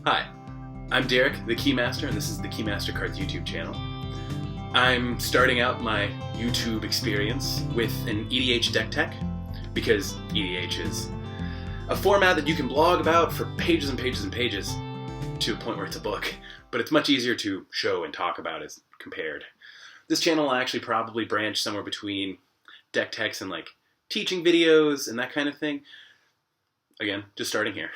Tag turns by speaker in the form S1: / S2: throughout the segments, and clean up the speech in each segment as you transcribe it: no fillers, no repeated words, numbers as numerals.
S1: Hi, I'm Derek, the KeyMaster, and this is the KeyMaster Cards YouTube channel. I'm starting out my YouTube experience with an EDH Deck Tech, because EDH is a format that you can blog about for pages and pages and pages to a point where it's a book, but it's much easier to show and talk about as compared. This channel will actually probably branch somewhere between deck techs and like teaching videos and that kind of thing. Again, just starting here.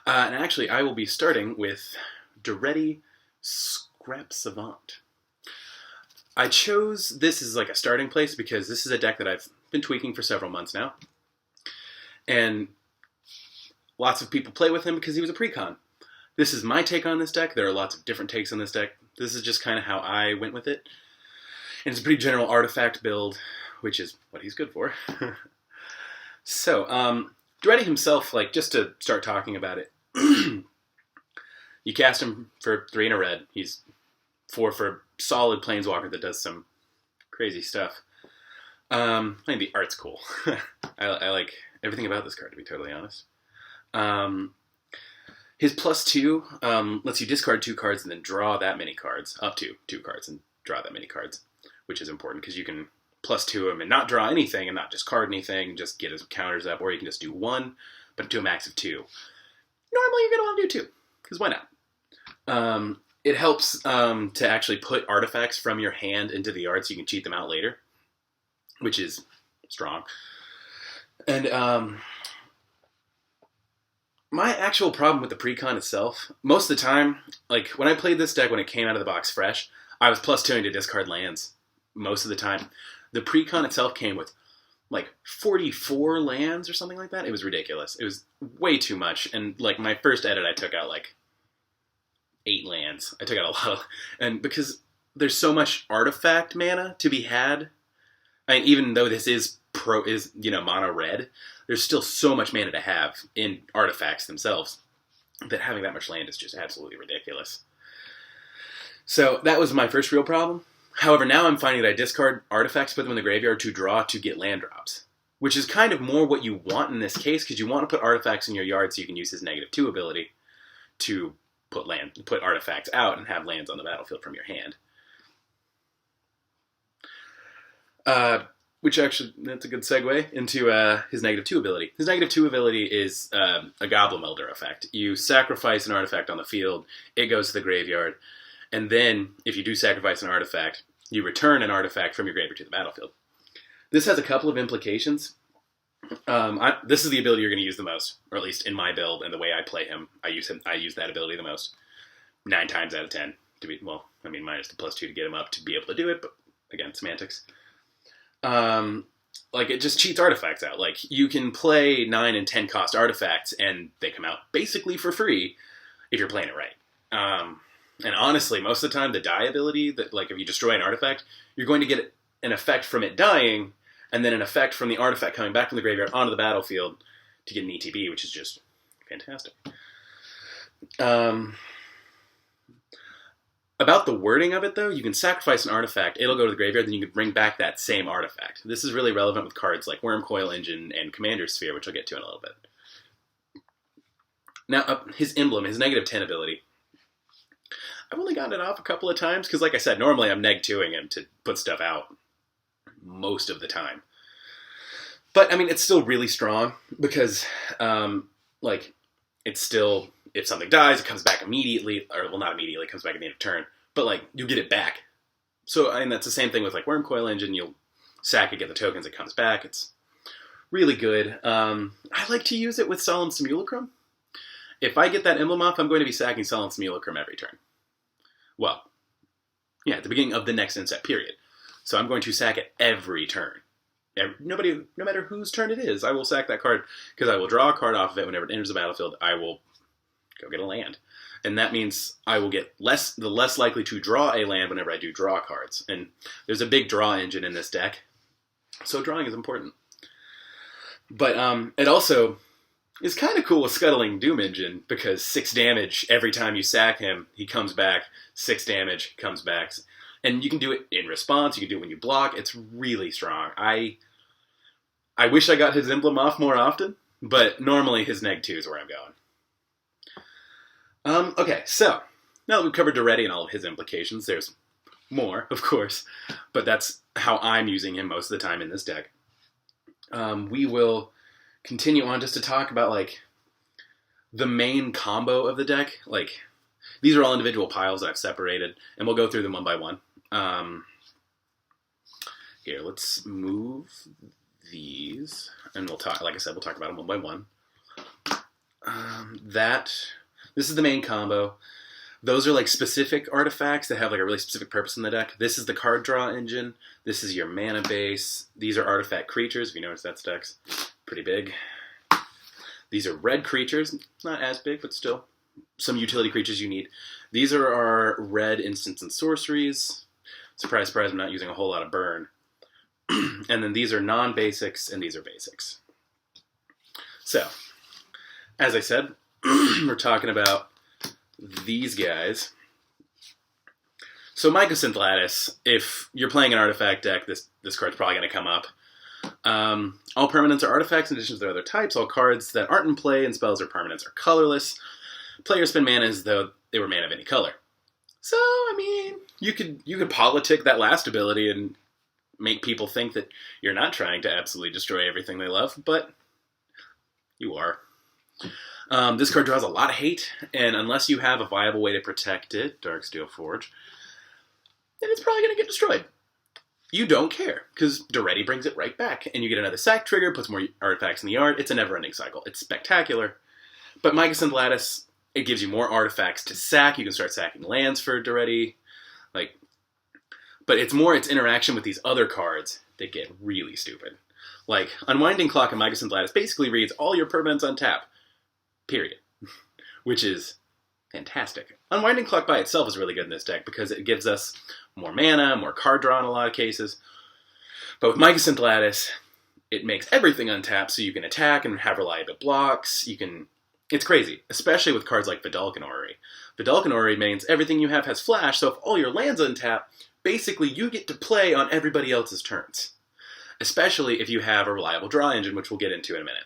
S1: And actually, I will be starting with Daretti Scrap Savant. I chose this as like a starting place because this is a deck that I've been tweaking for several months now. And lots of people play with him because he was a pre-con. This is my take on this deck. There are lots of different takes on this deck. This is just kind of how I went with it. And it's a pretty general artifact build, which is what he's good for. So, Daretti himself, like, just to start talking about it, you cast him for 3 and a red. He's 4 for a solid planeswalker that does some crazy stuff. I think the art's cool. I like everything about this card, to be totally honest. His +2 lets you discard 2 cards and then draw that many cards, up to 2 cards and draw that many cards, which is important because you can +2 him and not draw anything and not discard anything, just get his counters up, or you can just do 1, but do a max of 2. Normally you're going to want to do 2, because why not? It helps to actually put artifacts from your hand into the yard so you can cheat them out later, which is strong. And my actual problem with the pre-con itself, most of the time, like when I played this deck when it came out of the box fresh, I was +2ing to discard lands most of the time. The pre-con itself came with like 44 lands or something like that. It was ridiculous. It was way too much. And like my first edit, I took out like 8 lands. I took out a lot. And because there's so much artifact mana to be had, I mean, even though this is mono red, there's still so much mana to have in artifacts themselves that having that much land is just absolutely ridiculous. So that was my first real problem. However, now I'm finding that I discard artifacts, put them in the graveyard to draw to get land drops, which is kind of more what you want in this case, because you want to put artifacts in your yard so you can use his -2 ability to put artifacts out and have lands on the battlefield from your hand. Which actually, that's a good segue into his -2 ability. His -2 ability is a Goblin Melder effect. You sacrifice an artifact on the field, it goes to the graveyard, and then, if you do sacrifice an artifact, you return an artifact from your graveyard to the battlefield. This has a couple of implications. This is the ability you're going to use the most, or at least in my build and the way I play him. I use that ability the most, 9 times out of 10. Minus the +2 to get him up to be able to do it, but again, semantics. Like, it just cheats artifacts out. Like, you can play 9 and 10 cost artifacts, and they come out basically for free if you're playing it right. And honestly, most of the time, the die ability, that like if you destroy an artifact, you're going to get an effect from it dying, and then an effect from the artifact coming back from the graveyard onto the battlefield to get an ETB, which is just fantastic. About the wording of it, though, you can sacrifice an artifact, it'll go to the graveyard, then you can bring back that same artifact. This is really relevant with cards like Wormcoil Engine and Commander's Sphere, which I'll get to in a little bit. Now, his emblem, his -10 ability, I've only gotten it off a couple of times, because like I said, normally I'm -2ing him to put stuff out most of the time. But, I mean, it's still really strong, because, it's still, if something dies, it comes back immediately, or, well, not immediately, it comes back at the end of turn, but, like, you get it back. So, I mean, that's the same thing with, like, Wormcoil Engine, you'll sack it, get the tokens, it comes back, it's really good. I like to use it with Solemn Simulacrum. If I get that emblem off, I'm going to be sacking Solemn Simulacrum every turn. Well, yeah, at the beginning of the next inset period. So I'm going to sack it every turn. No matter whose turn it is, I will sack that card, because I will draw a card off of it whenever it enters the battlefield. I will go get a land. And that means I will get less likely to draw a land whenever I do draw cards. And there's a big draw engine in this deck, so drawing is important. But it also is kind of cool with Scuttling Doom Engine, because 6 damage every time you sack him, he comes back, 6 damage, comes back. And you can do it in response, you can do it when you block, it's really strong. I wish I got his emblem off more often, but normally his -2 is where I'm going. Okay, so now that we've covered Daretti and all of his implications, there's more, of course, but that's how I'm using him most of the time in this deck. We will continue on just to talk about, like, the main combo of the deck. Like, these are all individual piles that I've separated, and we'll go through them one by one. Here, let's move these, and we'll talk, like I said, we'll talk about them one by one. This is the main combo. Those are like specific artifacts that have like a really specific purpose in the deck. This is the card draw engine. This is your mana base. These are artifact creatures. If you notice, that stack's pretty big. These are red creatures. Not as big, but still some utility creatures you need. These are our red instants and sorceries. Surprise, surprise, I'm not using a whole lot of burn. And then these are non-basics, and these are basics. So, as I said, we're talking about these guys. So Mycosynth Lattice, if you're playing an artifact deck, this card's probably going to come up. All permanents are artifacts in addition to their other types. All cards that aren't in play and spells or permanents are colorless. Players spend mana as though they were mana of any color. So, I mean, you could politic that last ability and make people think that you're not trying to absolutely destroy everything they love, but you are. This card draws a lot of hate, and unless you have a viable way to protect it, Darksteel Forge, then it's probably going to get destroyed. You don't care, because Daretti brings it right back, and you get another sack trigger, puts more artifacts in the yard. It's a never-ending cycle. It's spectacular. But Mycosynth Lattice, it gives you more artifacts to sack. You can start sacking lands for Daretti. But it's more its interaction with these other cards that get really stupid. Like, Unwinding Clock and Mycosynth Lattice basically reads all your permanents on tap. Period. Which is fantastic. Unwinding Clock by itself is really good in this deck because it gives us more mana, more card draw in a lot of cases. But with Mycosynth Lattice, it makes everything untap so you can attack and have reliable blocks. It's crazy, especially with cards like Vidalcan Orrery. Vidalcan Orrery means everything you have has flash, so if all your lands untap, basically you get to play on everybody else's turns. Especially if you have a reliable draw engine, which we'll get into in a minute.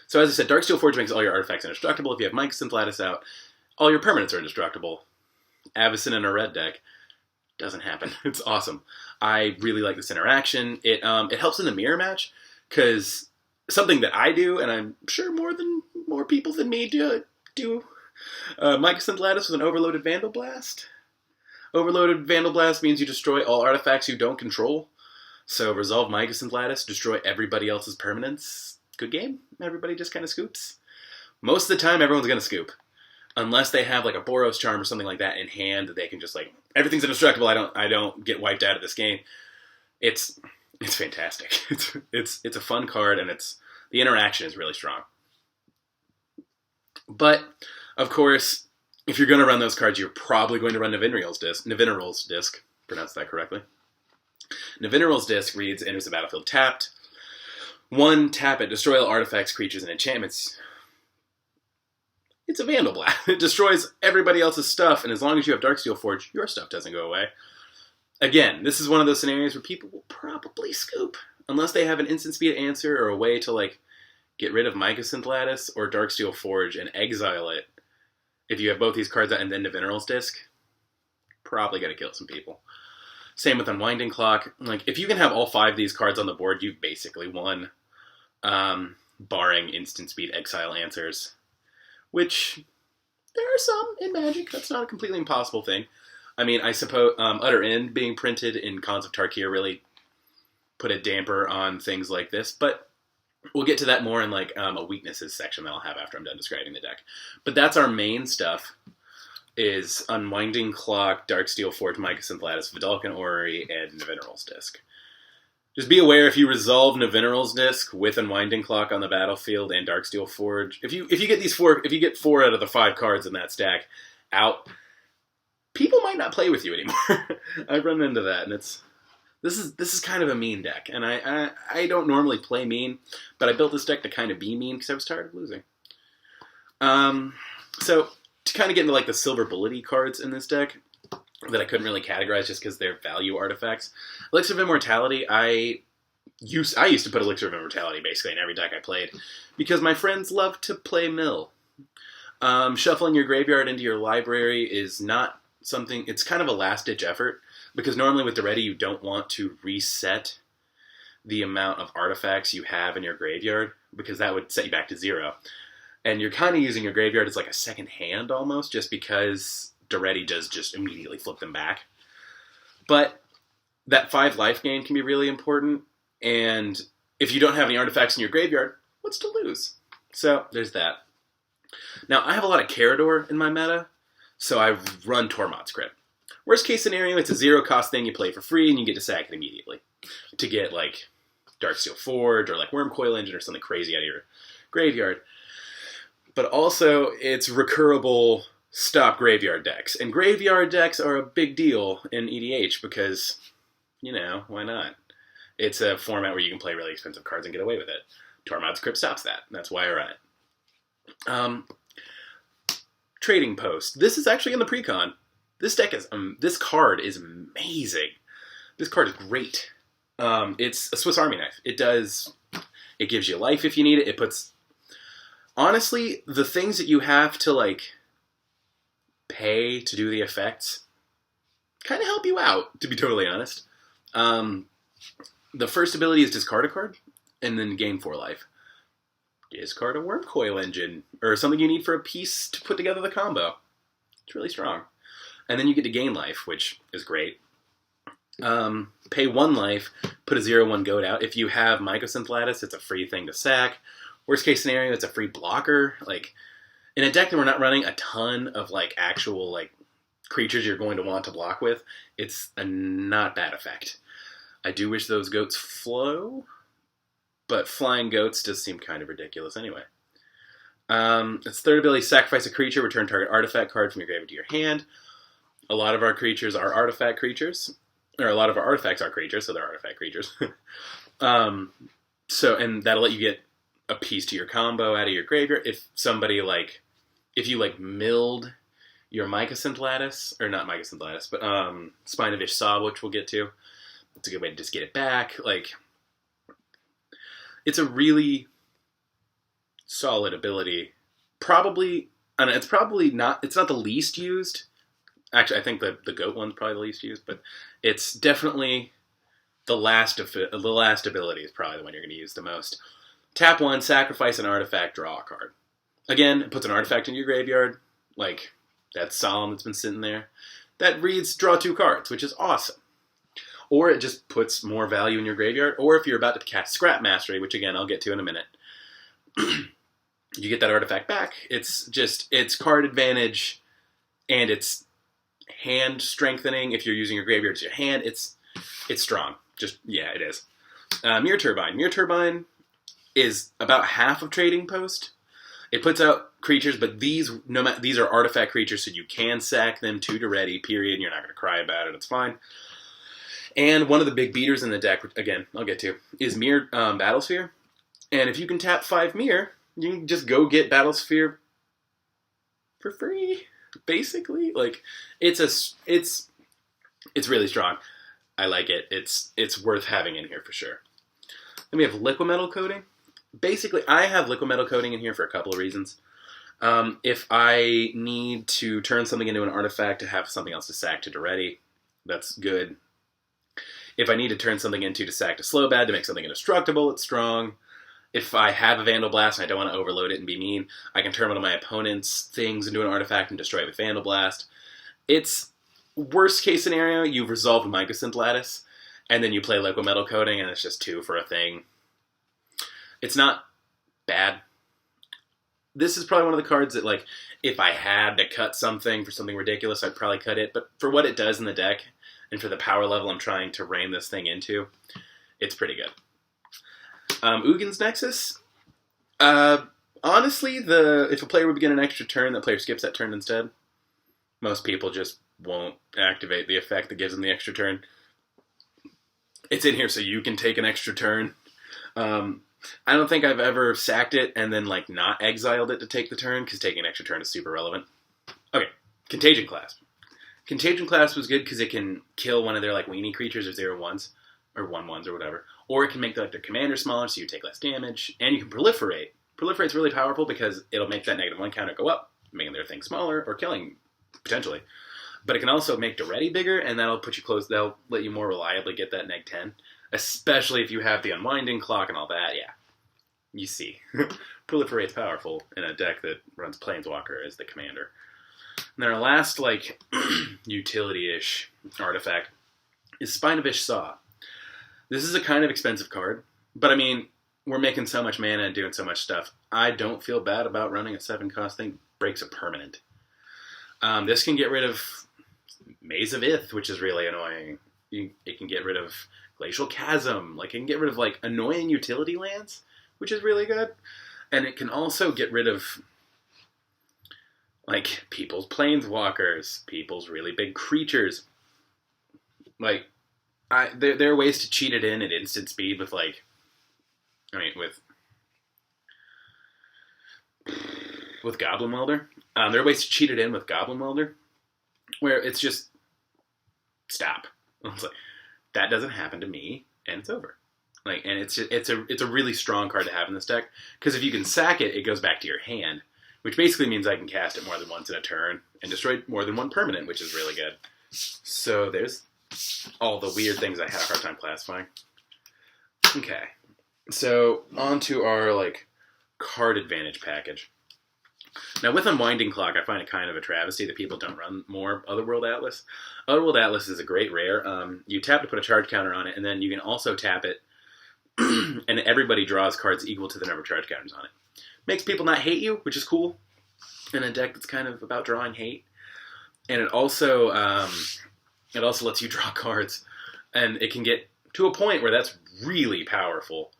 S1: So as I said, Darksteel Forge makes all your artifacts indestructible. If you have Mycosynth Lattice out, all your permanents are indestructible. Avacyn in a red deck doesn't happen. It's awesome. I really like this interaction. It helps in the mirror match, because something that I do, and I'm sure more people than me do Mycosynth Lattice with an Overloaded Vandal Blast. Overloaded Vandal Blast means you destroy all artifacts you don't control. So resolve Mycosynth Lattice, destroy everybody else's permanents. Good game. Everybody just kind of scoops. Most of the time, everyone's going to scoop. Unless they have like a Boros Charm or something like that in hand that they can just like, everything's indestructible, I don't get wiped out of this game. It's fantastic. It's a fun card, and the interaction is really strong. But, of course, if you're going to run those cards, you're probably going to run Naviniral's Disc. Pronounced that correctly. Naviniral's Disc reads, enters the battlefield tapped. 1, tap it, destroy all artifacts, creatures, and enchantments. It's a Vandal Blast. It destroys everybody else's stuff, and as long as you have Darksteel Forge, your stuff doesn't go away. Again, this is one of those scenarios where people will probably scoop, unless they have an instant speed answer or a way to like get rid of Mycosynth Lattice or Darksteel Forge and exile it. If you have both these cards out and then Naviniral's Disc, probably going to kill some people. Same with Unwinding Clock. Like, if you can have all 5 of these cards on the board, you've basically won. Barring instant speed exile answers. Which, there are some in Magic. That's not a completely impossible thing. I mean, I suppose Utter End being printed in Khans of Tarkir really put a damper on things like this. But we'll get to that more in like a weaknesses section that I'll have after I'm done describing the deck. But that's our main stuff. Is Unwinding Clock, Darksteel Forge, Mycosynth Lattice, Vidalcan Orrery, and Naviniral's Disc. Just be aware, if you resolve Naviniral's Disc with Unwinding Clock on the battlefield and Darksteel Forge, if you get 4 out of the 5 cards in that stack out, people might not play with you anymore. I've run into that, and this is kind of a mean deck, and I don't normally play mean, but I built this deck to kind of be mean because I was tired of losing. So to kind of get into like the silver bullet cards in this deck that I couldn't really categorize just because they're value artifacts. Elixir of Immortality, I used to put Elixir of Immortality basically in every deck I played because my friends love to play mill. Shuffling your graveyard into your library is not something, it's kind of a last-ditch effort, because normally with Daretti you don't want to reset the amount of artifacts you have in your graveyard, because that would set you back to 0. And you're kind of using your graveyard as like a second hand almost, just because Daretti does just immediately flip them back. But that 5 life gain can be really important, and if you don't have any artifacts in your graveyard, what's to lose? So there's that. Now, I have a lot of Carador in my meta, so I run Tormod's Crypt. Worst case scenario, it's a 0-cost thing you play for free, and you get to sack it immediately to get like Darksteel Forge or like Wormcoil Engine or something crazy out of your graveyard. But also, it's recurable stop graveyard decks. And graveyard decks are a big deal in EDH because, you know, why not? It's a format where you can play really expensive cards and get away with it. Tormod's Crypt stops that. That's why I run it. Trading Post. This is actually in the pre-con. This deck is, this card is amazing. This card is great. It's a Swiss Army knife. It gives you life if you need it. It puts, honestly, the things that you have to, like, pay to do the effects kind of help you out, to be totally honest. The first ability is discard a card, and then gain 4 life. Discard a Wormcoil Engine, or something you need for a piece to put together the combo. It's really strong. And then you get to gain life, which is great. Pay 1 life, put a 0/1 goat out. If you have Mycosynth Lattice, it's a free thing to sack. Worst case scenario, it's a free blocker. Like, in a deck that we're not running a ton of like actual like creatures you're going to want to block with, it's a not bad effect. I do wish those goats flow, but flying goats does seem kind of ridiculous anyway. Its third ability, sacrifice a creature, return target artifact card from your graveyard to your hand. A lot of our creatures are artifact creatures, or a lot of our artifacts are creatures, so they're artifact creatures. And that'll let you get a piece to your combo out of your graveyard. If somebody if you milled your Mycosynth Lattice, or not Mycosynth Lattice, but Spine of Ish Saw, which we'll get to, it's a good way to just get it back. Like, it's a really solid ability. Probably, I don't know, it's not the least used. Actually, I think the goat one's probably the least used, but it's definitely the last ability is probably the one you're going to use the most. Tap 1, sacrifice an artifact, draw a card. Again, it puts an artifact in your graveyard, like that Solemn that's been sitting there. That reads draw 2 cards, which is awesome. Or it just puts more value in your graveyard. Or if you're about to cast Scrap Mastery, which again I'll get to in a minute, you get that artifact back. It's card advantage, and it's hand strengthening. If you're using your graveyard as your hand, it's strong. It is. Mirror Turbine. Mirror Turbine is about half of Trading Post. It puts out creatures, but these are artifact creatures, so you can sack them to Daretti, period. You're not going to cry about it. It's fine. And one of the big beaters in the deck, which, again, I'll get to, is Mirror Battlesphere. And if you can tap 5 Mirror, you can just go get Battlesphere for free, basically. Like, it's really strong. I like it. It's worth having in here for sure. Then we have Liquid Metal Coating. Basically, I have Liquid Metal Coating in here for a couple of reasons. If I need to turn something into an artifact to have something else to sack to Daretti, that's good. If I need to turn something into to sack to Slowbad to make something indestructible, it's strong. If I have a Vandal Blast and I don't want to overload it and be mean, I can turn one of my opponent's things into an artifact and destroy it with Vandal Blast. It's worst case scenario, you've resolved Mycosynth Lattice, and then you play Liquid Metal Coating, and it's just 2 for a thing. It's not bad. This is probably one of the cards that, like, if I had to cut something for something ridiculous, I'd probably cut it. But for what it does in the deck, and for the power level I'm trying to rein this thing into, it's pretty good. Ugin's Nexus. Honestly, if a player would begin an extra turn, that player skips that turn instead. Most people just won't activate the effect that gives them the extra turn. It's in here so you can take an extra turn. I don't think I've ever sacked it and then not exiled it to take the turn, because taking an extra turn is super relevant. Okay, Contagion Clasp. Contagion Clasp was good because it can kill one of their weenie creatures or 0/1s, or 1/1s or whatever. Or it can make their commander smaller so you take less damage, and you can proliferate. Proliferate's really powerful because it'll make that -1 counter go up making their thing smaller or killing, potentially. But it can also make Daretti bigger, and that'll put you close. That'll let you more reliably get that neg 10, especially if you have the unwinding clock and all that. Yeah, you see, proliferate's powerful in a deck that runs Planeswalker as the commander. And then our last like utility-ish artifact is Spinavish Saw. This is a kind of expensive card, but I mean, we're making so much mana and doing so much stuff. I don't feel bad about running a 7-cost thing. Breaks a permanent. This can get rid of Maze of Ith, which is really annoying. It can get rid of Glacial Chasm. Like, it can get rid of, like, annoying utility lands, which is really good. And it can also get rid of, like, people's planeswalkers, people's really big creatures. Like, there are ways to cheat it in at instant speed with, like, I mean, with Goblin Welder. There are ways to cheat it in with Goblin Welder, where it's just stop. It's like, that doesn't happen to me, and it's over. Like, and it's a really strong card to have in this deck, because if you can sack it, it goes back to your hand, which basically means I can cast it more than once in a turn and destroy more than one permanent, which is really good. So there's all the weird things I had a hard time classifying. Okay, so on to our like card advantage package. Now, with Unwinding Clock, I find it kind of a travesty that people don't run more Otherworld Atlas. Otherworld Atlas is a great rare. You tap to put a charge counter on it, and then you can also tap it, and everybody draws cards equal to the number of charge counters on it. Makes people not hate you, which is cool, in a deck that's kind of about drawing hate. And it also lets you draw cards, and it can get to a point where that's really powerful.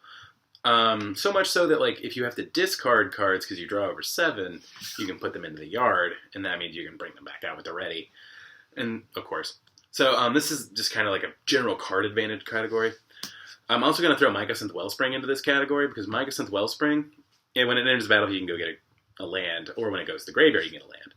S1: So much so that, like, if you have to discard cards because you draw over 7, you can put them into the yard, and that means you can bring them back out with Daretti. And, of course. So, this is just kind of like a general card advantage category. I'm also going to throw Mycosynth Wellspring into this category, because Mycosynth Wellspring, when it enters the battlefield, you can go get a land, or when it goes to the graveyard, you can get a land.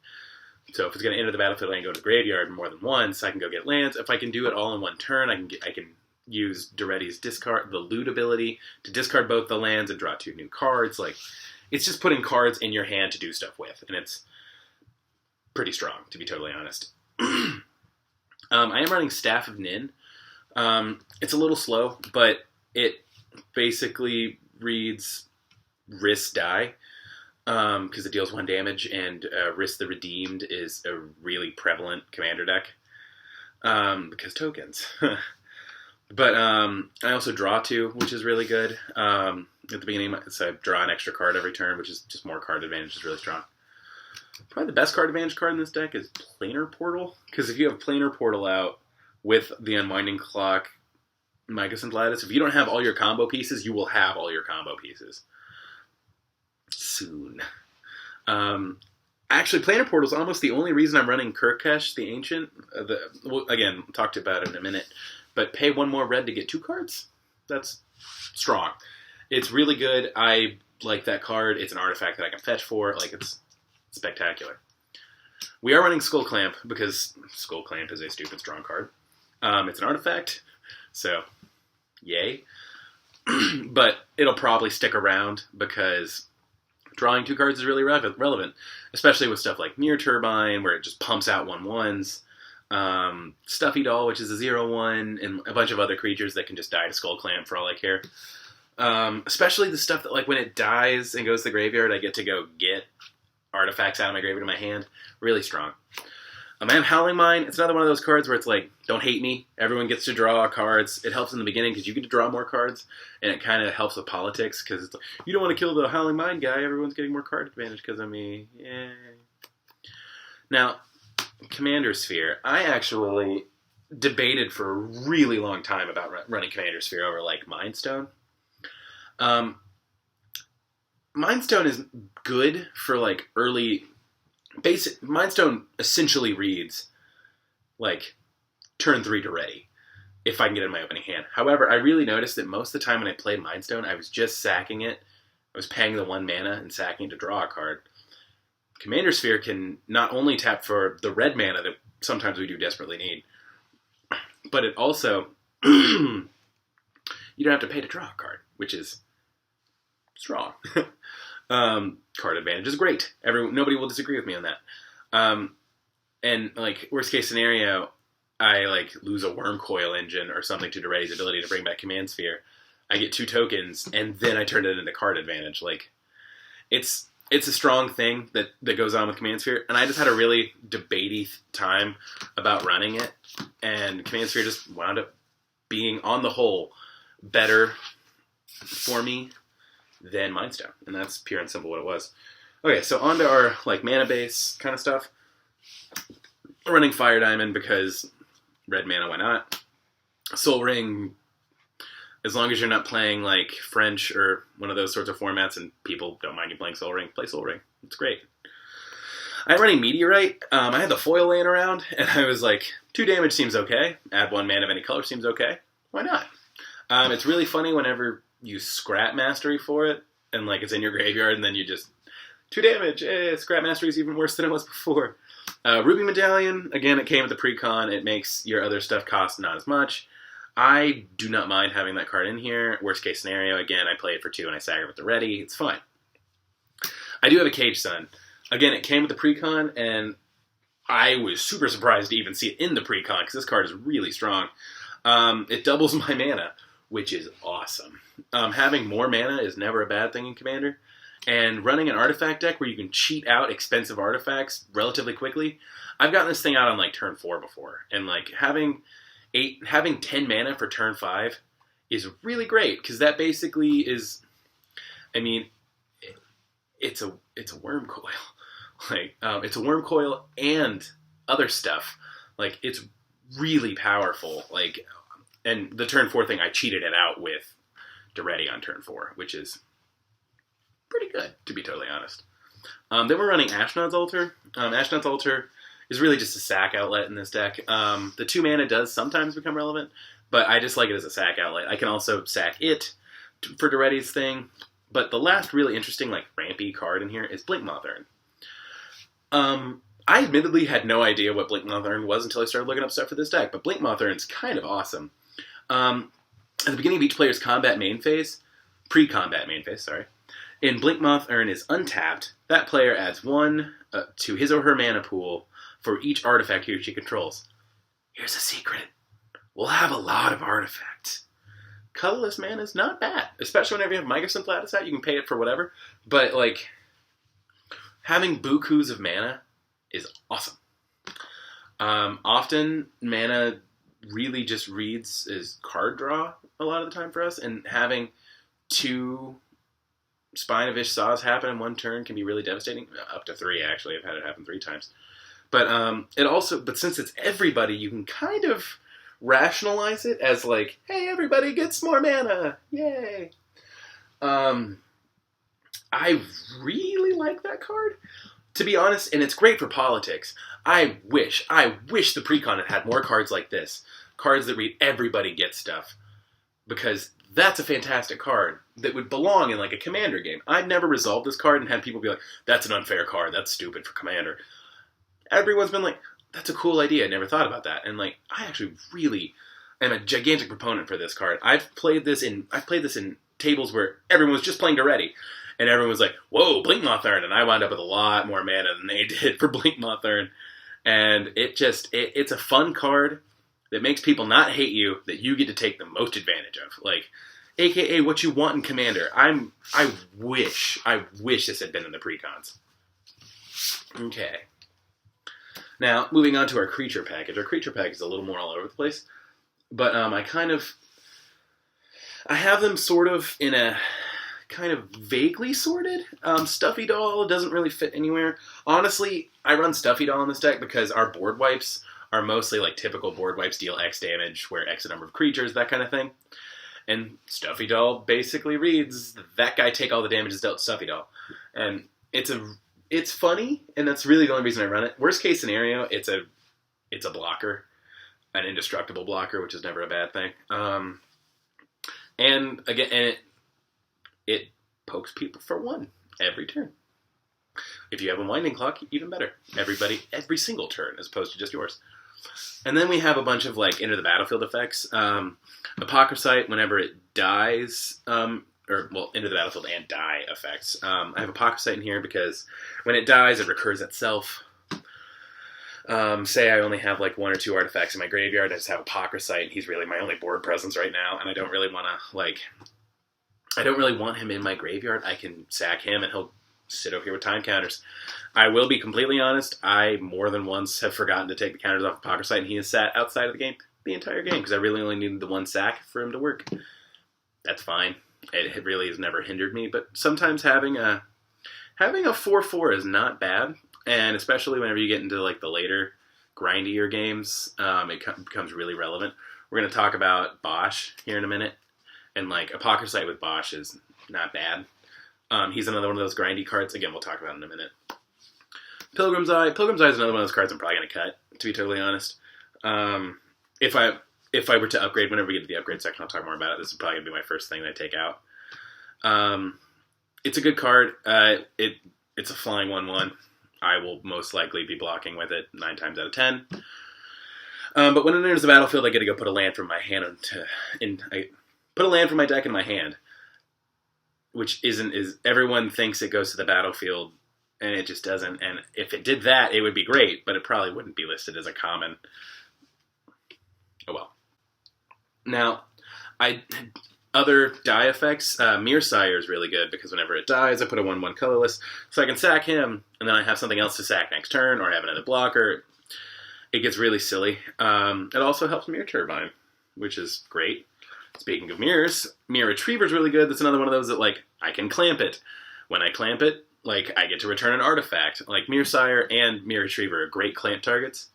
S1: So if it's going to enter the battlefield and go to the graveyard more than once, I can go get lands. If I can do it all in one turn, I can use Daretti's discard, the loot ability, to discard both the lands and draw 2 new cards. Like, it's just putting cards in your hand to do stuff with, and it's pretty strong, to be totally honest. I am running Staff of Nin. It's a little slow, but it basically reads Risk Die, because it deals 1 damage, and Risk the Redeemed is a really prevalent commander deck, because tokens. But I also draw 2, which is really good. At the beginning, so I draw an extra card every turn, which is just more card advantage, is really strong. Probably the best card advantage card in this deck is Planar Portal, because if you have Planar Portal out with the Unwinding Clock, Mycosynth Lattice, if you don't have all your combo pieces, you will have all your combo pieces. Soon. Actually, Planar Portal is almost the only reason I'm running Kurkesh, the Ancient. Again, talked about it in a minute. But pay 1 more red to get 2 cards? That's strong. It's really good. I like that card. It's an artifact that I can fetch for. Like, it's spectacular. We are running Skull Clamp, because Skull Clamp is a stupid strong card. It's an artifact, so yay. But it'll probably stick around, because drawing 2 cards is really relevant. Especially with stuff like Near Turbine, where it just pumps out 1/1s. Stuffy Doll, which is a 0/1, and a bunch of other creatures that can just die to Skull Clamp for all I care. Especially the stuff that, like, when it dies and goes to the graveyard, I get to go get artifacts out of my graveyard in my hand. Really strong. I have Howling Mine. It's another one of those cards where it's like, don't hate me. Everyone gets to draw cards. It helps in the beginning because you get to draw more cards, and it kind of helps with politics, because it's like, you don't want to kill the Howling Mine guy. Everyone's getting more card advantage because of me. Yay. Now, Commander Sphere. I actually debated for a really long time about running Commander Sphere over, like, Mind Stone. Mind Stone is good for, like, early... Mind Stone essentially reads, like, turn 3 Daretti, if I can get it in my opening hand. However, I really noticed that most of the time when I played Mind Stone, I was just sacking it. I was paying the 1 mana and sacking to draw a card. Commander Sphere can not only tap for the red mana that sometimes we do desperately need, but it also, you don't have to pay to draw a card, which is strong. Card advantage is great. Nobody will disagree with me on that. And like worst case scenario, I like lose a worm coil engine or something to Daretti's ability to bring back Command Sphere. I get 2 tokens, and then I turn it into card advantage. Like, it's a strong thing that goes on with Command Sphere, and I just had a really debatey time about running it, and Command Sphere just wound up being, on the whole, better for me than Mind Stone, and that's pure and simple what it was. Okay, so on to our like mana base kind of stuff. Running Fire Diamond because red mana, why not? Soul Ring, as long as you're not playing like French or one of those sorts of formats and people don't mind you playing Soul Ring, play Soul Ring. It's great. I'm running Meteorite. I had the foil laying around, and I was like, 2 damage seems okay. Add 1 mana of any color seems okay. Why not? It's really funny whenever you scrap Mastery for it, and like it's in your graveyard, and then you just 2 damage. Scrap Mastery is even worse than it was before. Ruby Medallion, again, it came with the pre-con. It makes your other stuff cost not as much. I do not mind having that card in here. Worst case scenario, again, I play it for 2 and I sack it with Daretti. It's fine. I do have a Cage Sun. Again, it came with the pre-con, and I was super surprised to even see it in the pre-con, because this card is really strong. It doubles my mana, which is awesome. Having more mana is never a bad thing in Commander. And running an artifact deck where you can cheat out expensive artifacts relatively quickly. I've gotten this thing out on like turn 4 before, and like having 10 mana for turn 5 is really great, because that basically is, I mean, it's a worm coil. Like it's a worm coil and other stuff. Like it's really powerful. Like, and the turn 4 thing, I cheated it out with Daretti on turn 4, which is pretty good, to be totally honest. Then we're running Ashnod's Altar. Ashnod's Altar is really just a sack outlet in this deck. The 2 mana does sometimes become relevant, but I just like it as a sack outlet. I can also sack it for Daretti's thing. But the last really interesting, like, rampy card in here is Blinkmoth Urn. I admittedly had no idea what Blinkmoth Urn was until I started looking up stuff for this deck, but Blinkmoth Urn's kind of awesome. At the beginning of each player's pre-combat main phase, in Blinkmoth Urn is untapped. That player adds 1 to his or her mana pool for each artifact he or she controls. Here's a secret. We'll have a lot of artifacts. Colorless mana is not bad, especially whenever you have Microsynth Lattice out. You can pay it for whatever, but like having bukus of mana is awesome. Often mana really just reads as card draw a lot of the time for us, and having 2 Spine of Ish Saws happen in 1 turn can be really devastating. Up to 3, actually. I've had it happen 3 times. But but since it's everybody, you can kind of rationalize it as like, hey, everybody gets more mana. Yay. I really like that card, to be honest, and it's great for politics. I wish the pre-con had more cards like this. Cards that read everybody gets stuff. Because that's a fantastic card that would belong in like a Commander game. I've never resolved this card and had people be like, that's an unfair card, that's stupid for Commander. Everyone's been like, that's a cool idea, I never thought about that. And like, I actually really am a gigantic proponent for this card. I've played this in tables where everyone was just playing Daretti. And everyone was like, whoa, Blinkmoth Urn. And I wound up with a lot more mana than they did for Blinkmoth Urn. And it's a fun card that makes people not hate you, that you get to take the most advantage of. Like, AKA what you want in Commander. I wish this had been in the precons. Okay. Now, moving on to our creature package. Our creature package is a little more all over the place. But I have them sort of in a kind of vaguely sorted. Stuffy Doll doesn't really fit anywhere. Honestly, I run Stuffy Doll in this deck because our board wipes are mostly like typical board wipes, deal X damage, where X a number of creatures, that kind of thing. And Stuffy Doll basically reads, that guy take all the damage is dealt to Stuffy Doll. And it's funny, and that's really the only reason I run it. Worst case scenario, it's a blocker, an indestructible blocker, which is never a bad thing. And again, it pokes people for 1 every turn. If you have a Winding Clock, even better. Every single turn, as opposed to just yours. And then we have a bunch of like Enter the Battlefield effects. Apocryphite, whenever it dies, into the battlefield and die effects. I have Apocryphite in here because when it dies, it recurs itself. Say I only have like 1 or 2 artifacts in my graveyard, I just have Apocryphite, and he's really my only board presence right now, and I don't really want him in my graveyard. I can sack him and he'll sit over here with time counters. I will be completely honest, I more than once have forgotten to take the counters off Apocryphite, and he has sat outside of the game the entire game because I really only needed the 1 sack for him to work. That's fine. It really has never hindered me, but sometimes having a 4/4 is not bad, and especially whenever you get into like the later grindier games, it becomes really relevant. We're going to talk about Bosch here in a minute, and like Apocryphite with Bosch is not bad. He's another one of those grindy cards. Again, we'll talk about it in a minute. Pilgrim's Eye. Pilgrim's Eye is another one of those cards I'm probably going to cut, to be totally honest. If I were to upgrade, whenever we get to the upgrade section, I'll talk more about it. This is probably going to be my first thing that I take out. It's a good card. It's a flying 1/1. I will most likely be blocking with it 9 times out of 10. But when it enters the battlefield, I get to go put a land from my hand I put a land from my deck in my hand, which is everyone thinks it goes to the battlefield, and it just doesn't. And if it did that, it would be great, but it probably wouldn't be listed as a common. Oh well. Now, other die effects, Mirror is really good because whenever it dies, I put a 1/1 colorless, so I can sack him, and then I have something else to sack next turn, or have another blocker. It gets really silly. It also helps Mirror Turbine, which is great. Speaking of mirrors, Mirror Retriever is really good. That's another one of those that, like, I can clamp it. When I clamp it, like, I get to return an artifact. Like, Mirror and Mirror Retriever are great clamp targets.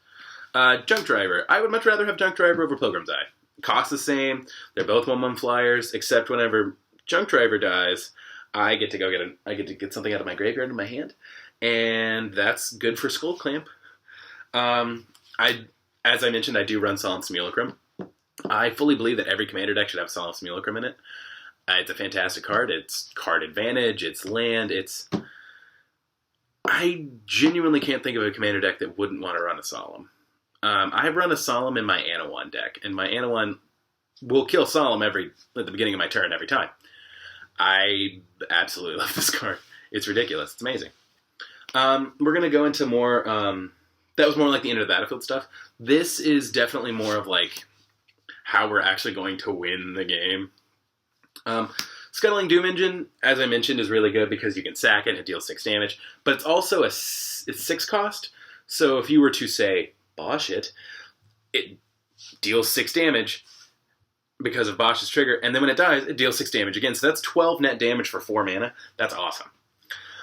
S1: Junk Driver. I would much rather have Junk Driver over Pilgrim's Eye. Cost the same. They're both 1/1 flyers, except whenever Junk Driver dies, I get to get something out of my graveyard in my hand, and that's good for Skull Clamp. As I mentioned, I do run Solemn Simulacrum. I fully believe that every commander deck should have Solemn Simulacrum in it. It's a fantastic card. It's card advantage. It's land. I genuinely can't think of a commander deck that wouldn't want to run a Solemn. I run a Solemn in my Anawan deck, and my Anawan will kill Solemn at the beginning of my turn every time. I absolutely love this card. It's ridiculous. It's amazing. We're going to go into more... that was more like the end of the battlefield stuff. This is definitely more of like how we're actually going to win the game. Scuttling Doom Engine, as I mentioned, is really good because you can sack it and it deals 6 damage, but it's also it's 6 cost. So if you were to say Bosch it deals 6 damage because of Bosch's trigger, and then when it dies, it deals 6 damage again. So that's 12 net damage for 4 mana. That's awesome.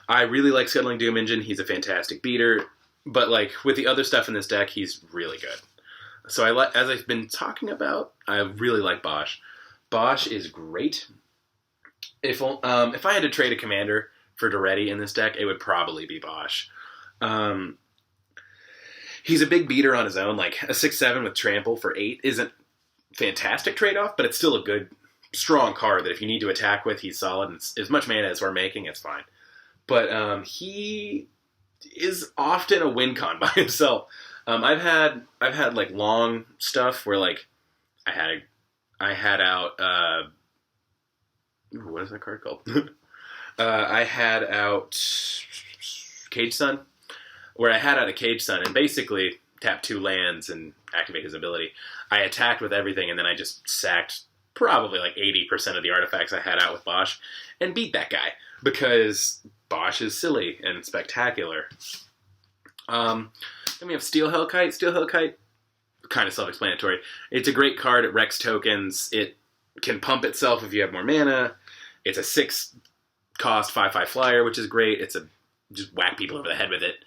S1: I really like Scuttling Doom Engine. He's a fantastic beater, but like with the other stuff in this deck, he's really good. So as I've been talking about, I really like Bosch. Bosch is great. If I had to trade a commander for Daretti in this deck, it would probably be Bosch. He's a big beater on his own. Like a 6/7 with trample for 8 isn't fantastic trade-off, but it's still a good, strong card that if you need to attack with, he's solid. And as much mana as we're making, it's fine. But he is often a win con by himself. I've had like long stuff where like I had out what is that card called? I had out Cage Sun, where I had out a Cage Sun and basically tap 2 lands and activate his ability. I attacked with everything and then I just sacked probably like 80% of the artifacts I had out with Bosch and beat that guy because Bosch is silly and spectacular. Then we have Steel Hellkite. Steel Hellkite, kind of self-explanatory. It's a great card. It wrecks tokens. It can pump itself if you have more mana. It's a 6 cost 5/5 flyer, which is great. Just whack people over the head with it.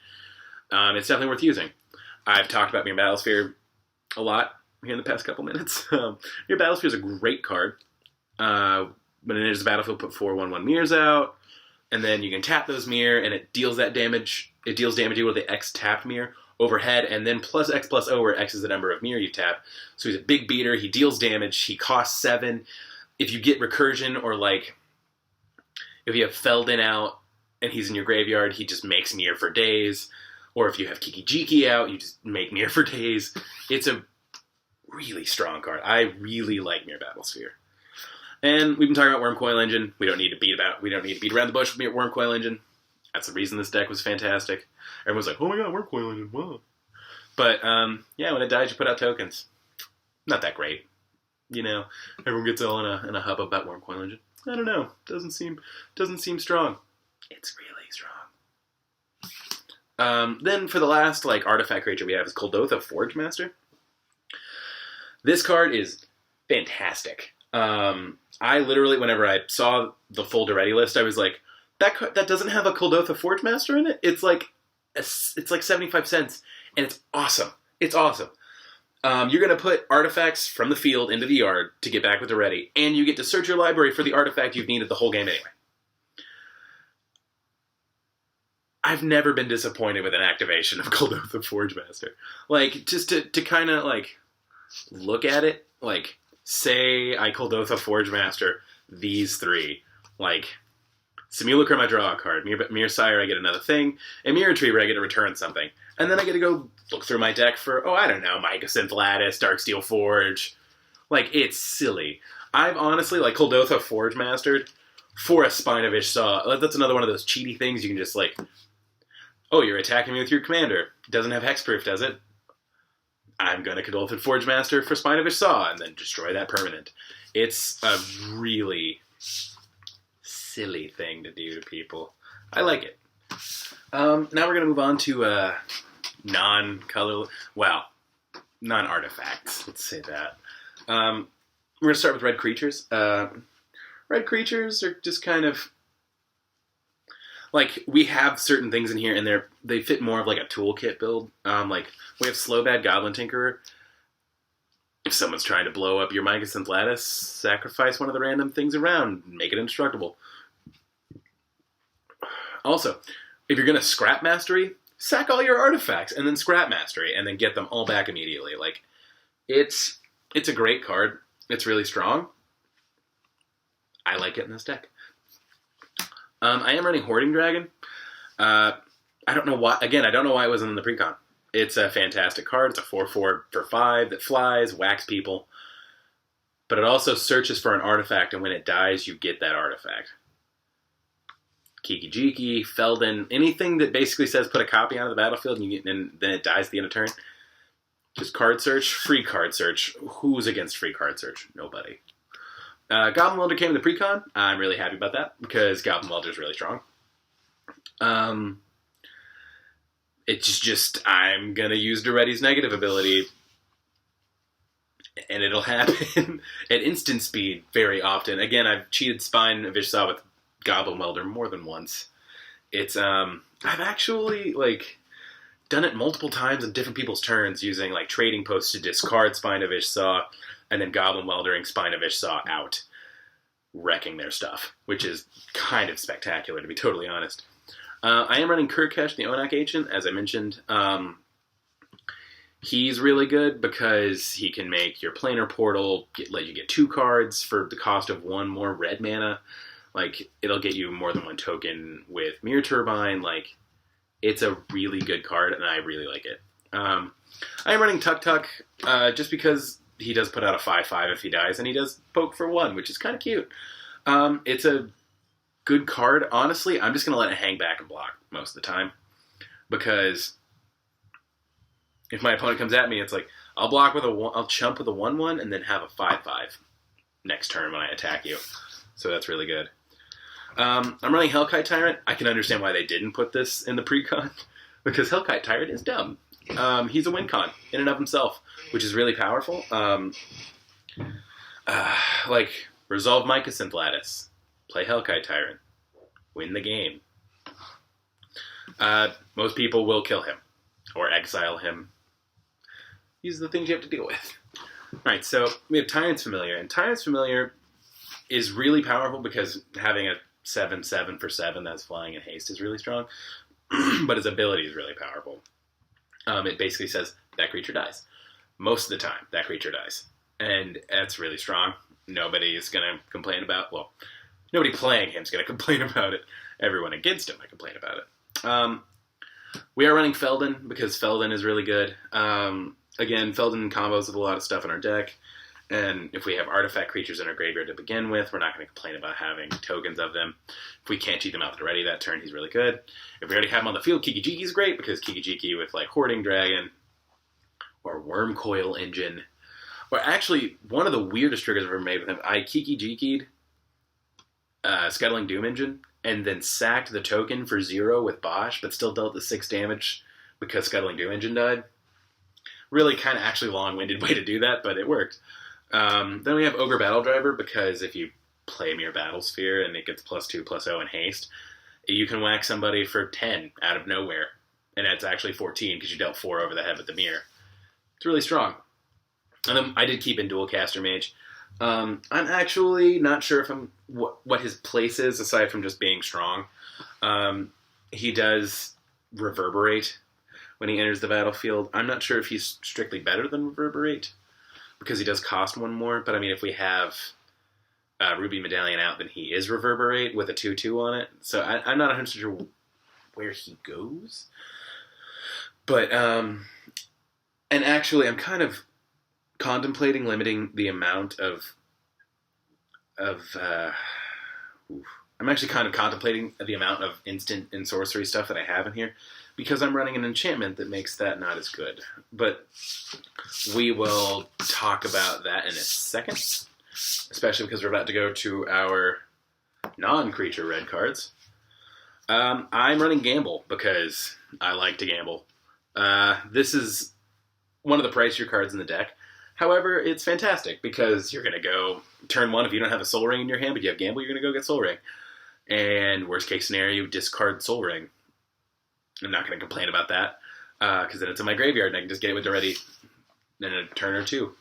S1: It's definitely worth using. I've talked about Mirror Battlesphere a lot here in the past couple minutes. Mirror Battlesphere is a great card. When it enters the battlefield, put 4 1/1 mirrors out, and then you can tap those mirror, and it deals that damage. It deals damage equal to the X tapped mirror overhead, and then plus X plus O, where X is the number of mirror you tap. So he's a big beater. He deals damage. He costs 7. If you get recursion, or like if you have Feldon out and he's in your graveyard, he just makes mirror for days. Or if you have Kiki Jiki out, you just make mirror for days. It's a really strong card. I really like Mirror Battlesphere. And we've been talking about Worm Coil Engine. We don't need to beat around the bush with Worm Coil Engine. That's the reason this deck was fantastic. Everyone's like, oh my god, Worm Coil Engine, whoa. But, yeah, when it dies, you put out tokens. Not that great. You know, everyone gets all in a hubbub about Worm Coil Engine. I don't know. Doesn't seem strong. It's really strong. Then for the last, like, artifact creature we have is Kuldotha Forge Master. This card is fantastic. I literally, whenever I saw the full Daretti list, I was like, that doesn't have a Kuldotha Forge Master in it? It's like 75 cents, and it's awesome. It's awesome. You're going to put artifacts from the field into the yard to get back with Daretti, and you get to search your library for the artifact you've needed the whole game anyway. I've never been disappointed with an activation of Kuldotha Forge Master. Like, just to kind of, like, look at it, like, say I Kuldotha Forge Master these three. Like, Simulacrum, I draw a card. Mere Sire, I get another thing. And Mirror Retriever, I get to return something. And then I get to go look through my deck for, I don't know, Mycosynth Lattice, Darksteel Forge. Like, it's silly. I've honestly, like, Kuldotha Forge Mastered for a Spine of Ishsaw. That's another one of those cheaty things you can just, like, oh, you're attacking me with your commander. Doesn't have hexproof, does it? I'm going to Kuldotha Forge Master for Spine of Ishsaw and then destroy that permanent. It's a really silly thing to do to people. I like it. Now we're going to move on to non-artifacts. Let's say that. We're going to start with red creatures. Red creatures are just kind of... like, we have certain things in here, and they fit more of like a toolkit build. Like, we have Slowbad Goblin Tinkerer. If someone's trying to blow up your Mycosynth Lattice, sacrifice one of the random things around, make it indestructible. Also, if you're going to scrap Mastery, sack all your artifacts, and then scrap Mastery, and then get them all back immediately. Like, it's a great card. It's really strong. I like it in this deck. I am running Hoarding Dragon. I don't know why. Again, I don't know why it wasn't in the precon. It's a fantastic card. It's a 4/4 for 5 that flies, whacks people. But it also searches for an artifact, and when it dies, you get that artifact. Kiki Jiki, Felden, anything that basically says put a copy onto the battlefield, and then it dies at the end of turn. Just card search, free card search. Who's against free card search? Nobody. Goblin Welder came in the precon. I'm really happy about that because Goblin Welder is really strong. It's just I'm gonna use Daretti's negative ability, and it'll happen at instant speed very often. Again, I've cheated Spine of Ishsaw with Goblin Welder more than once. It's I've actually like done it multiple times in different people's turns using like trading posts to discard Spine of Ishsaw and then Goblin Weldering Spine of Ishsaw out, wrecking their stuff, which is kind of spectacular, to be totally honest. I am running Kurkesh, the Onak Ancient, as I mentioned. He's really good because he can make your Planar Portal let you get 2 cards for the cost of 1 more red mana. Like, it'll get you more than 1 token with Mirror Turbine. Like, it's a really good card, and I really like it. I am running Tuk Tuk just because he does put out a 5/5 if he dies, and he does poke for 1, which is kind of cute. It's a good card. Honestly, I'm just going to let it hang back and block most of the time. Because if my opponent comes at me, it's like, I'll block with I'll chump with a 1/1 and then have a 5/5 next turn when I attack you. So that's really good. I'm running Hellkite Tyrant. I can understand why they didn't put this in the precon. Because Hellkite Tyrant is dumb. He's a win con in and of himself, which is really powerful. Like, resolve Mycosynth Lattice. Play Hellkite Tyrant. Win the game. Most people will kill him. Or exile him. These are the things you have to deal with. Alright, so we have Tyrant's Familiar. And Tyrant's Familiar is really powerful because having a 7/7 for 7 that's flying and haste is really strong. But his ability is really powerful. It basically says, that creature dies. Most of the time, that creature dies. And that's really strong. Nobody is going to complain about, well, nobody playing him is going to complain about it. Everyone against him might complain about it. We are running Felden because Felden is really good. Again, Felden combos with a lot of stuff in our deck. And if we have artifact creatures in our graveyard to begin with, we're not going to complain about having tokens of them. If we can't cheat them out with Daretti that turn, he's really good. If we already have him on the field, Kiki-Jiki is great, because Kiki-Jiki with like Hoarding Dragon or Worm Coil Engine, or actually one of the weirdest triggers I've ever made with him, I Kiki-Jiki'd Scuttling Doom Engine, and then sacked the token for 0 with Bosch, but still dealt the 6 damage because Scuttling Doom Engine died. Really kind of actually long-winded way to do that, but it worked. Then we have Ogre Battle Driver, because if you play Mere Battlesphere and it gets +2/+0 in haste, you can whack somebody for 10 out of nowhere, and it's actually 14 because you dealt 4 over the head with the Mirror. It's really strong. And then I did keep in Dualcaster Mage. I'm actually not sure if what his place is, aside from just being strong. He does Reverberate when he enters the battlefield. I'm not sure if he's strictly better than Reverberate, because he does cost 1 more. But I mean, if we have Ruby Medallion out, then he is Reverberate with a 2/2 on it. So I'm not 100% sure where he goes. But, and actually, I'm kind of contemplating limiting the amount I'm actually kind of contemplating the amount of instant and sorcery stuff that I have in here, because I'm running an enchantment that makes that not as good. But we will talk about that in a second, especially because we're about to go to our non-creature red cards. I'm running Gamble because I like to gamble. This is one of the pricier cards in the deck. However, it's fantastic because you're going to go turn 1 if you don't have a Soul Ring in your hand, but you have Gamble, you're going to go get Soul Ring. And worst case scenario, discard Soul Ring. I'm not going to complain about that, because then it's in my graveyard and I can just get it with Daretti in a turn or 2.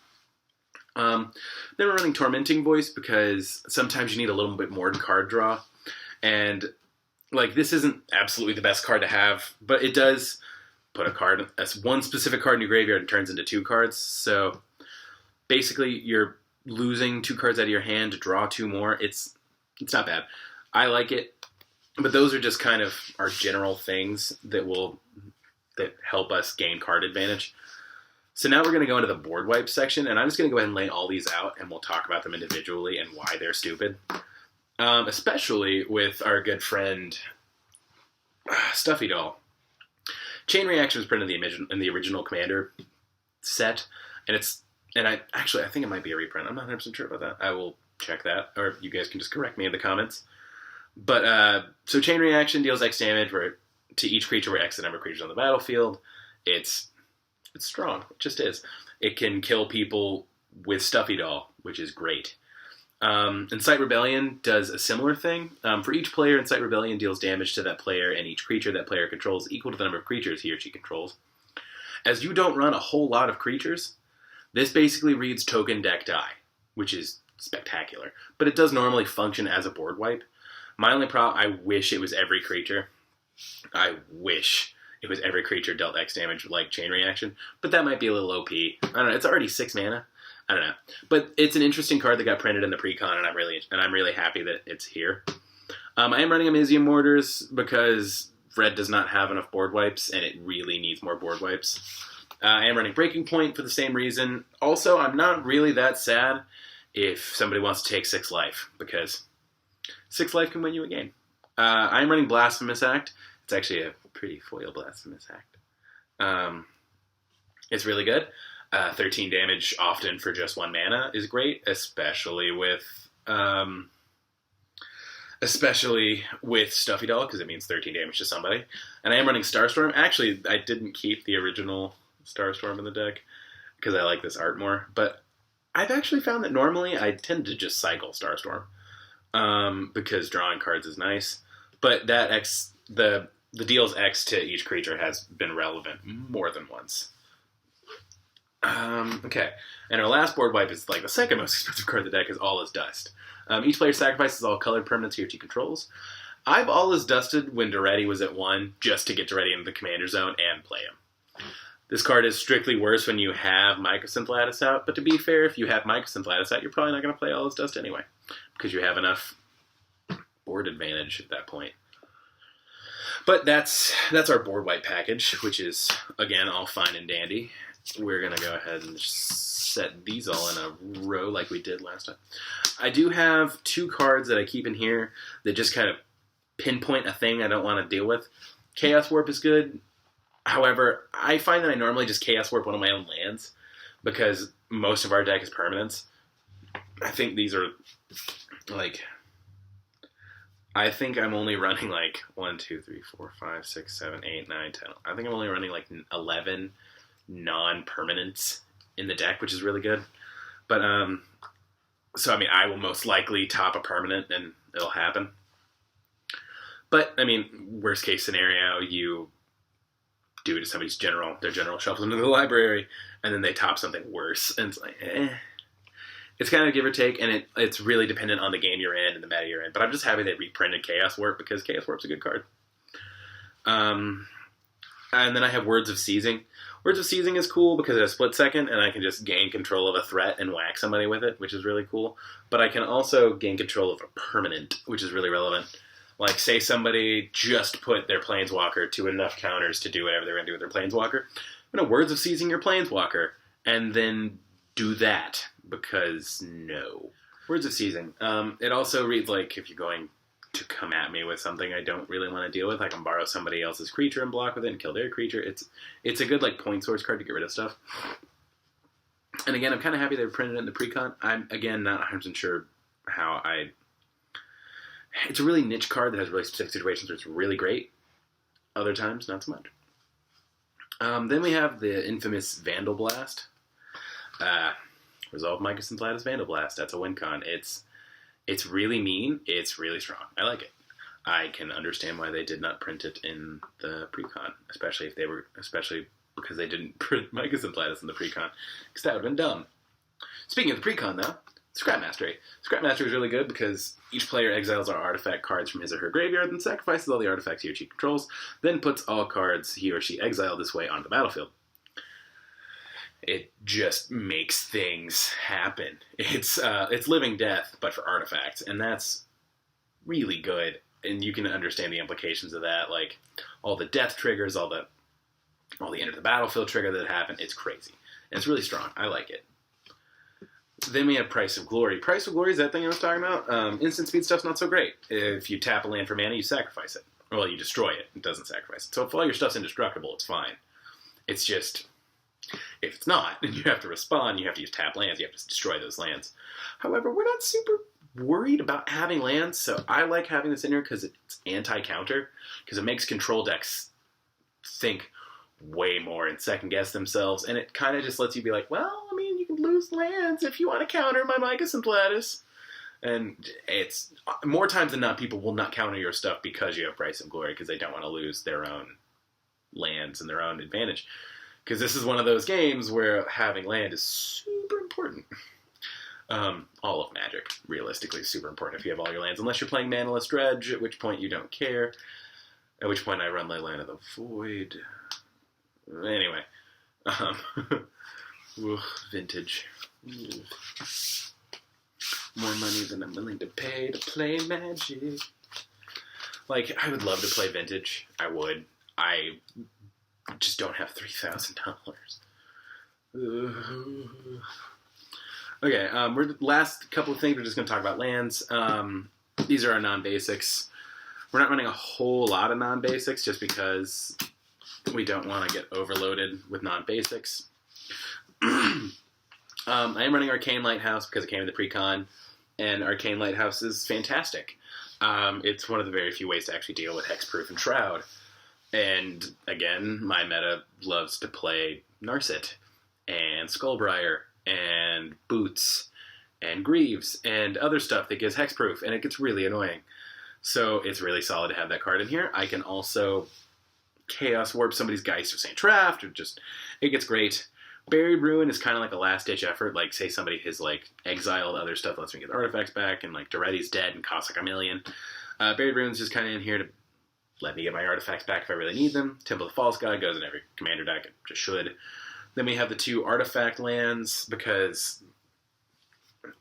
S1: Then we're running Tormenting Voice because sometimes you need a little bit more card draw. And like, this isn't absolutely the best card to have, but it does put a card, that's one specific card in your graveyard and turns into 2 cards. So basically, you're losing 2 cards out of your hand to draw 2 more. It's not bad. I like it, but those are just kind of our general things that help us gain card advantage. So now we're going to go into the board wipe section, and I'm just going to go ahead and lay all these out, and we'll talk about them individually and why they're stupid. Especially with our good friend Stuffy Doll. Chain Reaction was printed in the original Commander set, and I think it might be a reprint. I'm not 100% sure about that. I will check that, or you guys can just correct me in the comments. But, so Chain Reaction deals X damage to each creature where X the number of creatures on the battlefield. It's strong. It just is. It can kill people with Stuffy Doll, which is great. Incite Rebellion does a similar thing. For each player, Incite Rebellion deals damage to that player and each creature that player controls equal to the number of creatures he or she controls. As you don't run a whole lot of creatures, this basically reads Token Deck Die, which is spectacular. But it does normally function as a board wipe. My only problem, I wish it was every creature. I wish it was every creature dealt X damage like Chain Reaction. But that might be a little OP. I don't know, it's already 6 mana. I don't know. But it's an interesting card that got printed in the pre-con, and I'm really happy that it's here. I am running Amizium Mortars because Red does not have enough board wipes, and it really needs more board wipes. I am running Breaking Point for the same reason. Also, I'm not really that sad if somebody wants to take 6 life, because 6 life can win you a game. I'm running Blasphemous Act. It's actually a pretty foil Blasphemous Act. It's really good. 13 damage often for just 1 mana is great, especially with Stuffy Doll, because it means 13 damage to somebody. And I am running Starstorm. Actually, I didn't keep the original Starstorm in the deck because I like this art more. But I've actually found that normally I tend to just cycle Starstorm because drawing cards is nice. But that the deals X to each creature has been relevant more than once. Okay, and our last board wipe is like the second most expensive card in the deck is All Is Dust. Each player sacrifices all colored permanents he or she controls. I've All Is Dusted when Daretti was at 1 just to get Daretti into the commander zone and play him. This card is strictly worse when you have Mycosynth Lattice out, but to be fair, if you have Mycosynth Lattice out, you're probably not going to play All Is Dust anyway, because you have enough board advantage at that point. But that's our board wipe package, which is, again, all fine and dandy. We're going to go ahead and set these all in a row like we did last time. I do have 2 cards that I keep in here that just kind of pinpoint a thing I don't want to deal with. Chaos Warp is good. However, I find that I normally just Chaos Warp one of my own lands because most of our deck is permanents. I think these are, like... I think I'm only running like 1, 2, 3, 4, 5, 6, 7, 8, 9, 10. I think I'm only running like 11 non-permanents in the deck, which is really good. But, so I mean, I will most likely top a permanent and it'll happen. But, I mean, worst case scenario, you do it to somebody's their general shuffles into the library, and then they top something worse. And it's like, It's kind of give or take, and it's really dependent on the game you're in and the meta you're in. But I'm just happy they reprinted Chaos Warp because Chaos Warp's a good card. And then I have Words of Seizing. Words of Seizing is cool because it has split second, and I can just gain control of a threat and whack somebody with it, which is really cool. But I can also gain control of a permanent, which is really relevant. Like, say somebody just put their Planeswalker to enough counters to do whatever they're going to do with their Planeswalker. I'm going to Words of Seizing your Planeswalker, and then do that. Because no. Words of Seizing. It also reads like if you're going to come at me with something I don't really want to deal with, I can borrow somebody else's creature and block with it and kill their creature. It's a good like point source card to get rid of stuff. And again, I'm kind of happy they printed it in the pre-con. I'm again not 100% sure how it's a really niche card that has really specific situations where it's really great. Other times, not so much. Then we have the infamous Vandal Blast. Resolve Mycosynth Lattice Vandal Blast. That's a win con. It's really mean. It's really strong. I like it. I can understand why they did not print it in the pre-con, especially because they didn't print Mycosynth Lattice in the pre-con, because that would have been dumb. Speaking of the pre-con, though, Scrap Mastery. Scrap Mastery is really good because each player exiles our artifact cards from his or her graveyard and sacrifices all the artifacts he or she controls, then puts all cards he or she exiled this way onto the battlefield. It just makes things happen. It's living death, but for artifacts, and that's really good. And you can understand the implications of that, like all the death triggers, all the enter the battlefield trigger that happen. It's crazy, and it's really strong. I like it. Then we have Price of Glory. Price of Glory is that thing I was talking about. Instant speed stuff's not so great. If you tap a land for mana, you sacrifice it. Well, you destroy it. It doesn't sacrifice it. So if all your stuff's indestructible, it's fine. It's just, if it's not, then you have to respond. You have to use tap lands. You have to destroy those lands. However, we're not super worried about having lands, so I like having this in here because it's anti-counter, because it makes control decks think way more and second-guess themselves, and it kind of just lets you be like, well, I mean, you can lose lands if you want to counter my Mycosynth Lattice. And it's, more times than not, people will not counter your stuff because you have Price of Glory, because they don't want to lose their own lands and their own advantage. Because this is one of those games where having land is super important. All of Magic, realistically, is super important if you have all your lands. Unless you're playing Manaless Dredge, at which point you don't care. At which point I run Leyline of the Void. Anyway. Vintage. More money than I'm willing to pay to play Magic. Like, I would love to play Vintage. I would. I just don't have $3,000. Okay, last couple of things, we're just going to talk about lands. These are our non-basics. We're not running a whole lot of non-basics just because we don't want to get overloaded with non-basics. I am running Arcane Lighthouse because it came in the pre-con, and Arcane Lighthouse is fantastic. It's one of the very few ways to actually deal with Hexproof and Shroud. And again, my meta loves to play Narset and Skullbriar and Boots and Greaves and other stuff that gives Hexproof, and it gets really annoying. So it's really solid to have that card in here. I can also Chaos Warp somebody's Geist or St. Traft, or just, it gets great. Buried Ruin is kind of like a last-ditch effort. Like, say somebody has, like, exiled other stuff, lets me get artifacts back, and, like, Daretti's dead and costs, like, $1 million. Buried Ruin's just kind of in here to let me get my artifacts back if I really need them. Temple of the False God goes in every commander deck. It just should. Then we have the 2 artifact lands, because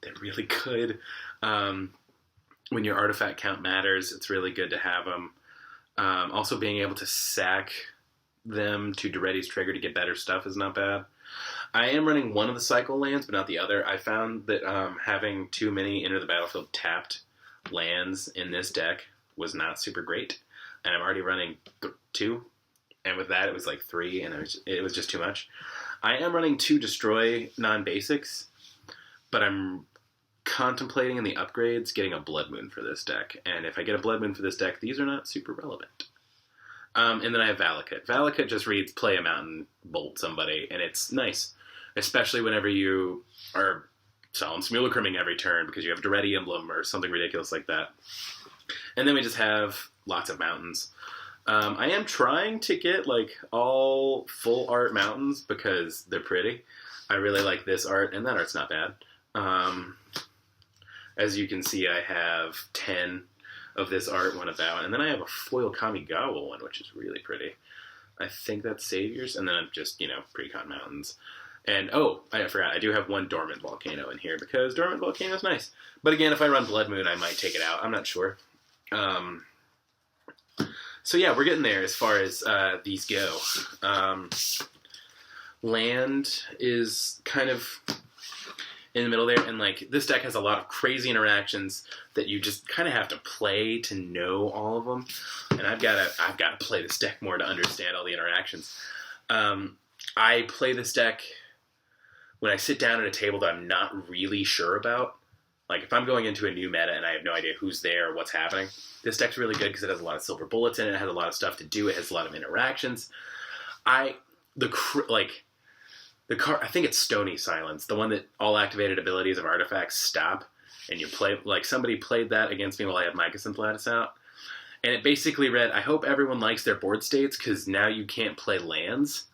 S1: they're really good. When your artifact count matters, it's really good to have them. Also being able to sack them to Daretti's trigger to get better stuff is not bad. I am running one of the cycle lands, but not the other. I found that having too many enter the battlefield tapped lands in this deck was not super great. And I'm already running 2. And with that, it was like 3, and it was just too much. I am running 2 destroy non-basics, but I'm contemplating in the upgrades getting a Blood Moon for this deck. And if I get a Blood Moon for this deck, these are not super relevant. And then I have Valakut. Valakut just reads play a mountain, bolt somebody, and it's nice. Especially whenever you are Solemn Simulacruming every turn because you have Daretti Emblem or something ridiculous like that. And then we just have lots of mountains. I am trying to get like all full art mountains because they're pretty. I really like this art, and that art's not bad. As you can see, I have 10 of this art, one about, and then I have a foil Kamigawa one, which is really pretty. I think that's Saviors, and then I'm just, Precon Mountains. And, oh, I forgot, I do have one Dormant Volcano in here, because Dormant Volcano is nice. But again, if I run Blood Moon, I might take it out. I'm not sure. So yeah, we're getting there as far as these go. Land is kind of in the middle there, and like this deck has a lot of crazy interactions that you just kind of have to play to know all of them. And I've got to play this deck more to understand all the interactions. I play this deck when I sit down at a table that I'm not really sure about. Like if I'm going into a new meta and I have no idea who's there or what's happening, this deck's really good because it has a lot of silver bullets in it. It has a lot of stuff to do. It has a lot of interactions. I think it's Stony Silence, the one that all activated abilities of artifacts stop, and you play, like somebody played that against me while I had Mycosynth Lattice out, and it basically read, I hope everyone likes their board states, because now you can't play lands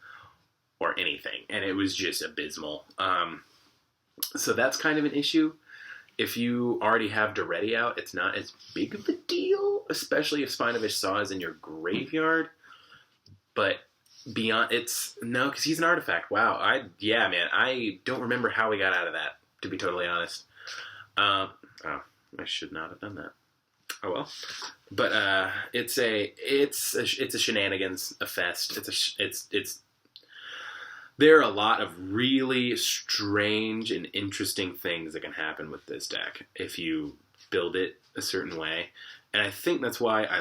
S1: or anything, and it was just abysmal. So that's kind of an issue. If you already have Daretti out, it's not as big of a deal, especially if Spinovish Saw is in your graveyard, but beyond, no, because he's an artifact. Wow, I don't remember how we got out of that, to be totally honest. I should not have done that. Oh well. But it's a shenanigans, a fest. There are a lot of really strange and interesting things that can happen with this deck if you build it a certain way, and I think that's why I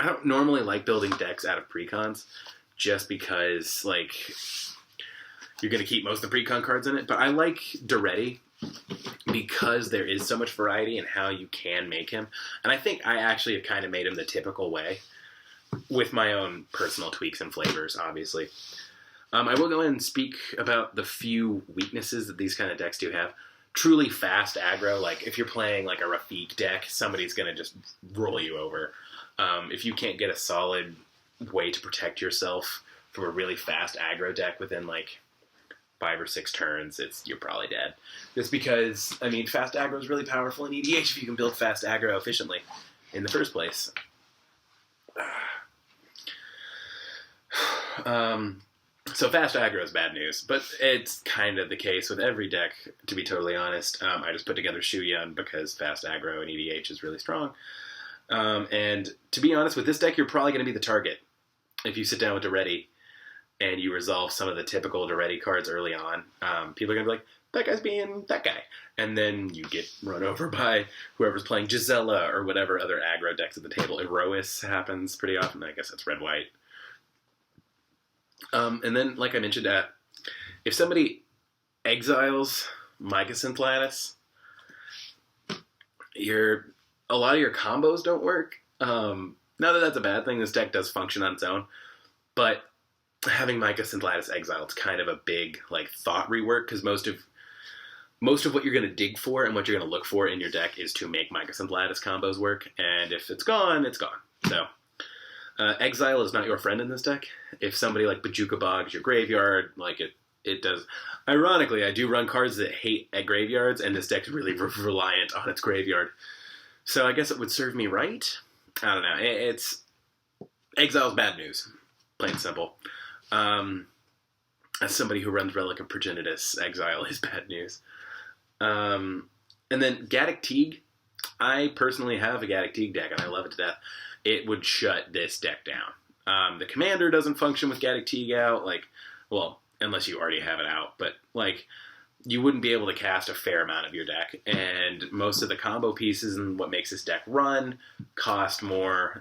S1: don't normally like building decks out of precons, just because, like, you're going to keep most of the precon cards in it. But I like Daretti because there is so much variety in how you can make him. And I think I actually have kind of made him the typical way, with my own personal tweaks and flavors, obviously. I will go ahead and speak about the few weaknesses that these kind of decks do have. Truly fast aggro, like if you're playing like a Rafiq deck, somebody's going to just roll you over. If you can't get a solid way to protect yourself from a really fast aggro deck within like 5 or 6 turns, you're probably dead. Just because, fast aggro is really powerful in EDH if you can build fast aggro efficiently in the first place. So fast aggro is bad news, but it's kind of the case with every deck, to be totally honest. I just put together Shuyun because fast aggro in EDH is really strong. And to be honest, with this deck, you're probably going to be the target. If you sit down with Daretti and you resolve some of the typical Daretti cards early on, people are going to be like, that guy's being that guy. And then you get run over by whoever's playing Gisela or whatever other aggro decks at the table. Erois happens pretty often. I guess that's red-white. And then, like I mentioned, if somebody exiles Mycosynth Lattice, a lot of your combos don't work. Not that that's a bad thing. This deck does function on its own. But having Mycosynth Lattice exiled is kind of a big thought rework, because most of what you're going to dig for and what you're going to look for in your deck is to make Mycosynth Lattice combos work. And if it's gone, it's gone. So exile is not your friend in this deck. If somebody like Bajuka bogs your graveyard, it does. Ironically, I do run cards that hate at graveyards, and this deck's really reliant on its graveyard. So I guess it would serve me right. I don't know. Exile's bad news, plain and simple. As somebody who runs Relic of Progenitus, exile is bad news. And then Gaddock Teague I personally have a Daretti deck, and I love it to death. It would shut this deck down. The commander doesn't function with Daretti out, like, well, unless you already have it out, but, like, you wouldn't be able to cast a fair amount of your deck, and most of the combo pieces and what makes this deck run cost more.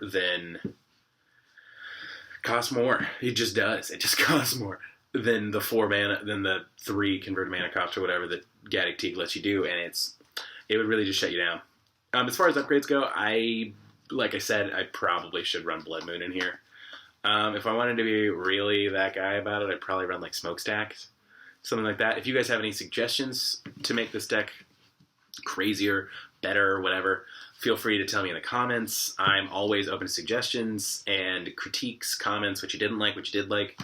S1: It just does. It just costs more than the 4 mana, than the 3 converted mana cost or whatever that Daretti lets you do, and it would really just shut you down. As far as upgrades go, like I said, I probably should run Blood Moon in here. If I wanted to be really that guy about it, I'd probably run like Smokestacks, something like that. If you guys have any suggestions to make this deck crazier, better, whatever, feel free to tell me in the comments. I'm always open to suggestions and critiques, comments, what you didn't like, what you did like,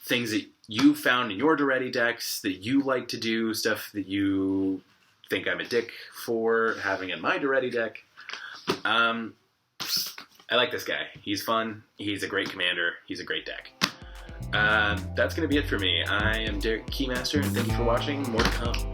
S1: things that you found in your Daretti decks that you like to do, stuff that you think I'm a dick for having in my Daretti deck. I like this guy. He's fun. He's a great commander. He's a great deck. That's going to be it for me. I am KeyMaster, and thank you for watching. More to come.